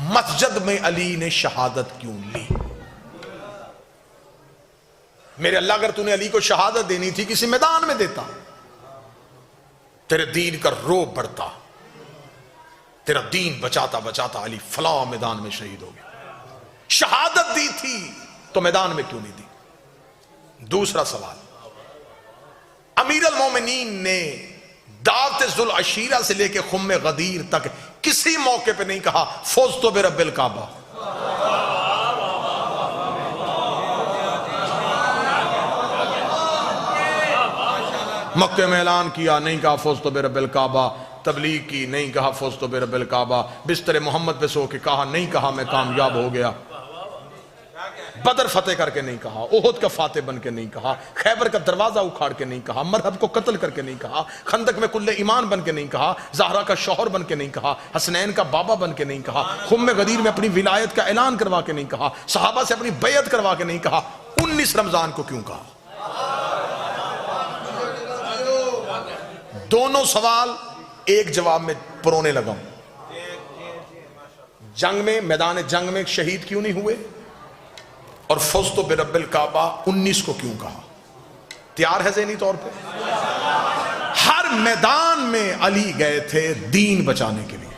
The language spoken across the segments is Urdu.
مسجد میں علی نے شہادت کیوں لی؟ میرے اللہ اگر تو نے علی کو شہادت دینی تھی کسی میدان میں دیتا، تیرے دین کا روب بڑھتا، تیرا دین بچاتا بچاتا علی فلاں میدان میں شہید ہو گیا۔ شہادت دی تھی تو میدان میں کیوں نہیں دی؟ دوسرا سوال، امیر المومنین نے دعوت ذوالعشیرہ سے لے کے خم غدیر تک کسی موقع پہ نہیں کہا فوزت برب الکعبہ؟ مکہ میں اعلان کیا، نہیں کہا فوزت برب الکعبہ، تبلیغ کی، نہیں کہا فوزت برب الکعبہ، بستر محمد پہ سو کے کہا، نہیں کہا میں کامیاب ہو گیا، بدر فتح کر کے نہیں کہا، احد کا فاتح بن کے نہیں کہا، خیبر کا دروازہ اکھاڑ کے نہیں کہا، مرحب کو قتل کر کے نہیں کہا، خندق میں کل ایمان بن کے نہیں کہا، زہرا کا شوہر بن کے نہیں کہا، حسنین کا بابا بن کے نہیں کہا، خم غدیر میں اپنی ولایت کا اعلان کروا کے نہیں کہا، صحابہ سے اپنی بیعت کروا کے نہیں کہا، 19 رمضان کو کیوں کہا؟ دونوں سوال ایک جواب میں پرونے لگا ہوں۔ جنگ میں، میدان جنگ میں شہید کیوں نہیں ہوئے؟ اور فوزت برب الکعبہ 19 کو کیوں کہا؟ تیار ہے ذہنی طور پہ؟ ہر میدان میں علی گئے تھے دین بچانے کے لیے۔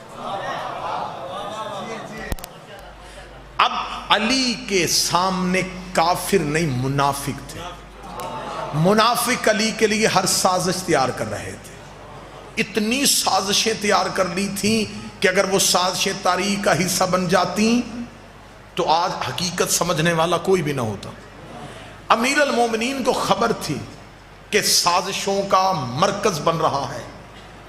اب علی کے سامنے کافر نہیں منافق تھے، منافق علی کے لیے ہر سازش تیار کر رہے تھے، اتنی سازشیں تیار کر لی تھیں کہ اگر وہ سازشیں تاریخ کا حصہ بن جاتی تو آج حقیقت سمجھنے والا کوئی بھی نہ ہوتا۔ امیر المومنین کو خبر تھی کہ سازشوں کا مرکز بن رہا ہے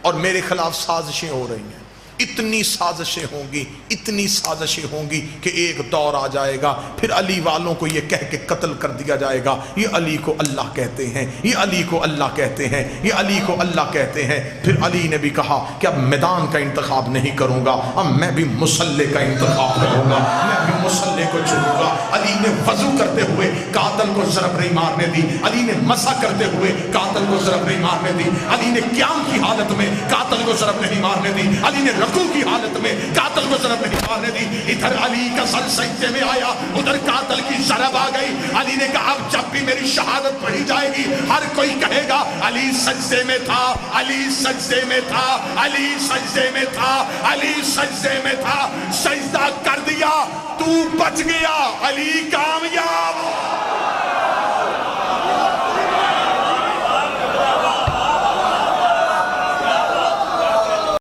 اور میرے خلاف سازشیں ہو رہی ہیں، اتنی سازشیں ہوں گی، اتنی سازشیں ہوں گی کہ ایک دور آ جائے گا پھر علی والوں کو یہ کہہ کے قتل کر دیا جائے گا یہ علی کو اللہ کہتے ہیں، یہ علی کو اللہ کہتے ہیں، یہ علی کو اللہ کہتے ہیں۔ پھر علی نے بھی کہا کہ اب میدان کا انتخاب نہیں کروں گا، اب میں بھی مصلی کا انتخاب کروں گا، میں بھی مصلی کو چنوں گا۔ علی نے وضو کرتے ہوئے قاتل کو ضرب نہیں مارنے دی، علی نے مسح کرتے ہوئے قاتل کو ضرب نہیں مارنے دی، علی نے قیام کی حالت میں قاتل کو ضرب نہیں مارنے دی، علی نے رکوع کی حالت میں قاتل کو ضرب نہیں مارنے دی۔ ادھر علی کا سر سجدے میں آیا، ادھر قاتل کی ضرب آ گئی۔ علی نے کہا اب جب بھی میری شہادت پڑھی جائے گی ہر کوئی کہے گا علی سجدے میں تھا، علی سجدے میں تھا، علی سجدے میں تھا، علی سجدے میں تھا۔ سجدہ کر دیا، تو بچ گیا، علی کامیاب۔